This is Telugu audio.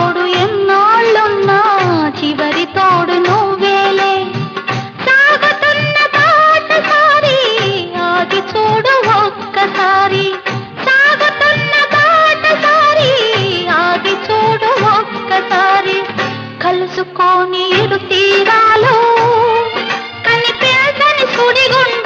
తోడు ఎన్నాళ్ళున్నా చివరి తోడు నువ్వేలే. సాగుతున్న బాటసారి ఆగి చూడు ఒక్కసారి, సాగుతున్న బాటసారి ఆగి చూడు ఒక్కసారి. కలుసుకోని ఇరు తీరాలు కనిపించని సుడిగుండాలు